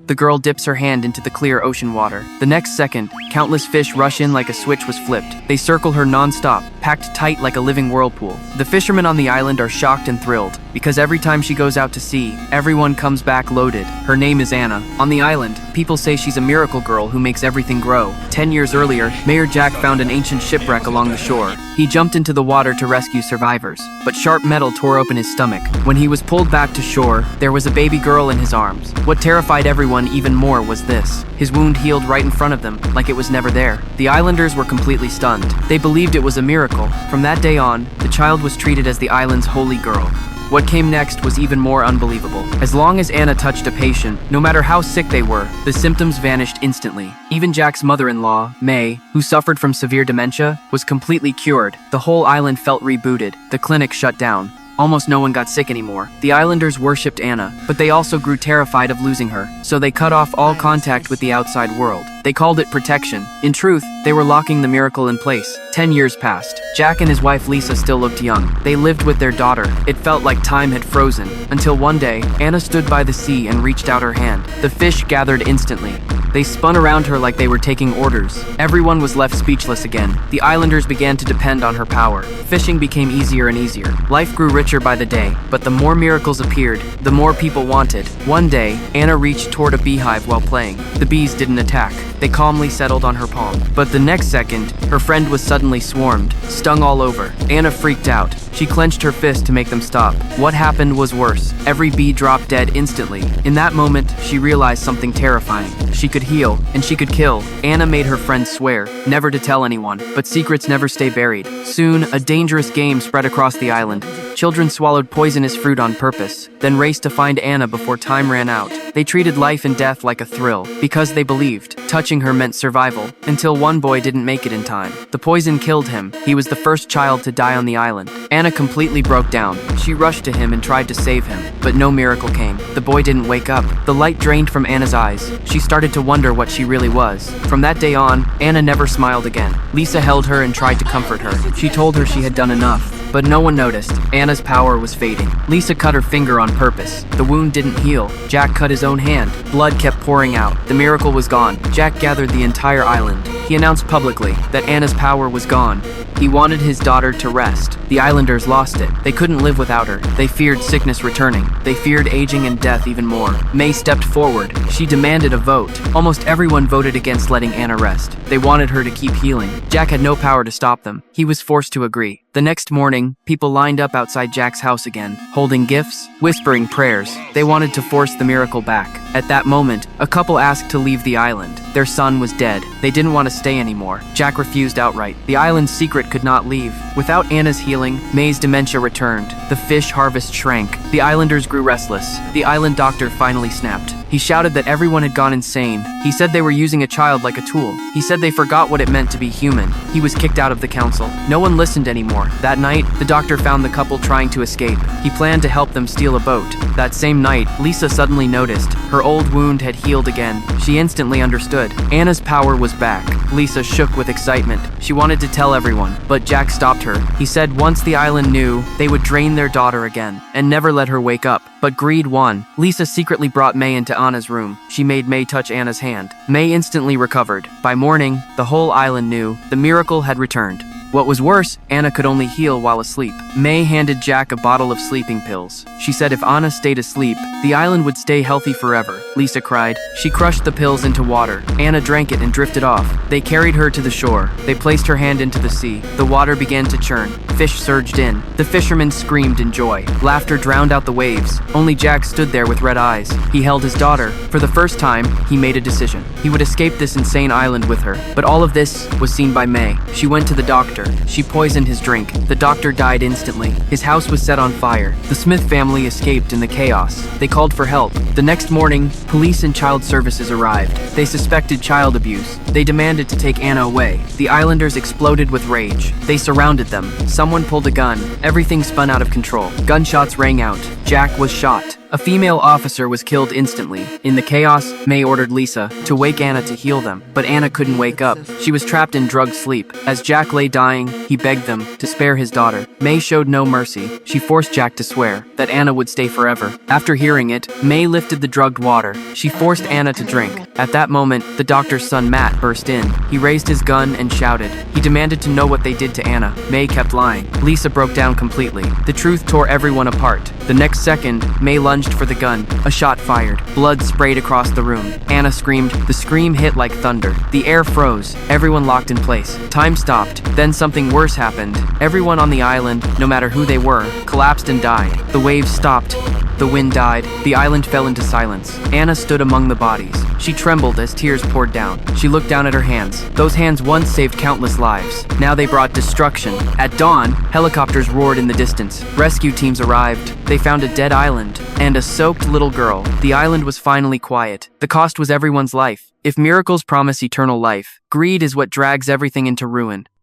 the girl dips her hand into the clear ocean water. The next second, countless fish rush in like a switch was flipped. They circle her non-stop, packed tight like a living whirlpool. The fishermen on the island are shocked and thrilled, because every time she goes out to sea, everyone comes back loaded. Her name is Anna. On the island, people say she's a miracle girl who makes everything grow. 10 years earlier, Mayor Jack found an ancient shipwreck along the shore. He jumped into the water to rescue survivors, but sharp metal tore open his stomach. When he was pulled back to shore, there was a baby girl in his arms. What terrified everyone even more was this. His wound healed right in front of them, like it was never there. The islanders were completely stunned. They believed it was a miracle. From that day on, the child was treated as the island's holy girl. What came next was even more unbelievable. As long as Anna touched a patient, no matter how sick they were, the symptoms vanished instantly. Even Jack's mother-in-law, May, who suffered from severe dementia, was completely cured. The whole island felt rebooted. The clinic shut down. Almost no one got sick anymore. The islanders worshipped Anna, but they also grew terrified of losing her, so they cut off all contact with the outside world. They called it protection. In truth, they were locking the miracle in place. 10 years passed. Jack and his wife Lisa still looked young. They lived with their daughter. It felt like time had frozen, until one day, Anna stood by the sea and reached out her hand. The fish gathered instantly. They spun around her like they were taking orders. Everyone was left speechless again. The islanders began to depend on her power. Fishing became easier and easier. Life grew richer by the day, but the more miracles appeared, the more people wanted. One day, Anna reached toward a beehive while playing. The bees didn't attack. They calmly settled on her palm. But the next second, her friend was suddenly swarmed, stung all over. Anna freaked out. She clenched her fist to make them stop. What happened was worse. Every bee dropped dead instantly. In that moment, she realized something terrifying. She could heal, and she could kill. Anna made her friends swear, never to tell anyone, but secrets never stay buried. Soon, a dangerous game spread across the island. Children swallowed poisonous fruit on purpose, then raced to find Anna before time ran out. They treated life and death like a thrill, because they believed touching her meant survival, until one boy didn't make it in time. The poison killed him. He was the first child to die on the island. Anna completely broke down. She rushed to him and tried to save him, but no miracle came. The boy didn't wake up. The light drained from Anna's eyes. She started to wonder what she really was. From that day on, Anna never smiled again. Lisa held her and tried to comfort her. She told her she had done enough. But no one noticed. Anna's power was fading. Lisa cut her finger on purpose. The wound didn't heal. Jack cut his own hand. Blood kept pouring out. The miracle was gone. Jack gathered the entire island. He announced publicly that Anna's power was gone. He wanted his daughter to rest. The islanders lost it. They couldn't live without her. They feared sickness returning. They feared aging and death even more. May stepped forward. She demanded a vote. Almost everyone voted against letting Anna rest. They wanted her to keep healing. Jack had no power to stop them. He was forced to agree. The next morning, people lined up outside Jack's house again, holding gifts, whispering prayers. They wanted to force the miracle back. At that moment, a couple asked to leave the island. Their son was dead. They didn't want to stay anymore. Jack refused outright. The island's secret could not leave. Without Anna's healing, May's dementia returned. The fish harvest shrank. The islanders grew restless. The island doctor finally snapped. He shouted that everyone had gone insane. He said they were using a child like a tool. He said they forgot what it meant to be human. He was kicked out of the council. No one listened anymore. That night, the doctor found the couple trying to escape. He planned to help them steal a boat. That same night, Lisa suddenly noticed. Her old wound had healed again. She instantly understood. Anna's power was back. Lisa shook with excitement. She wanted to tell everyone, but Jack stopped her. He said once the island knew, they would drain their daughter again, and never let her wake up. But greed won. Lisa secretly brought May into Anna's room. She made May touch Anna's hand. May instantly recovered. By morning, the whole island knew the miracle had returned. What was worse, Anna could only heal while asleep. May handed Jack a bottle of sleeping pills. She said if Anna stayed asleep, the island would stay healthy forever. Lisa cried. She crushed the pills into water. Anna drank it and drifted off. They carried her to the shore. They placed her hand into the sea. The water began to churn. Fish surged in. The fishermen screamed in joy. Laughter drowned out the waves. Only Jack stood there with red eyes. He held his daughter. For the first time, he made a decision. He would escape this insane island with her. But all of this was seen by May. She went to the doctor. She poisoned his drink. The doctor died instantly. His house was set on fire. The Smith family escaped in the chaos. They called for help. The next morning, police and child services arrived. They suspected child abuse. They demanded to take Anna away. The islanders exploded with rage. They surrounded them. Someone pulled a gun. Everything spun out of control. Gunshots rang out. Jack was shot. A female officer was killed instantly. In the chaos, May ordered Lisa to wake Anna to heal them, but Anna couldn't wake up. She was trapped in drugged sleep. As Jack lay dying, he begged them to spare his daughter. May showed no mercy. She forced Jack to swear that Anna would stay forever. After hearing it, May lifted the drugged water. She forced Anna to drink. At that moment, the doctor's son Matt burst in. He raised his gun and shouted. He demanded to know what they did to Anna. May kept lying. Lisa broke down completely. The truth tore everyone apart. The next second, May lunged for the gun. A shot fired. Blood sprayed across the room. Anna screamed. The scream hit like thunder. The air froze. Everyone locked in place. Time stopped. Then something worse happened. Everyone on the island, no matter who they were, collapsed and died. The waves stopped. The wind died. The island fell into silence. Anna stood among the bodies. She trembled as tears poured down. She looked down at her hands. Those hands once saved countless lives. Now they brought destruction. At dawn, helicopters roared in the distance. Rescue teams arrived. They found a dead island and a soaked little girl. The island was finally quiet. The cost was everyone's life. If miracles promise eternal life, greed is what drags everything into ruin.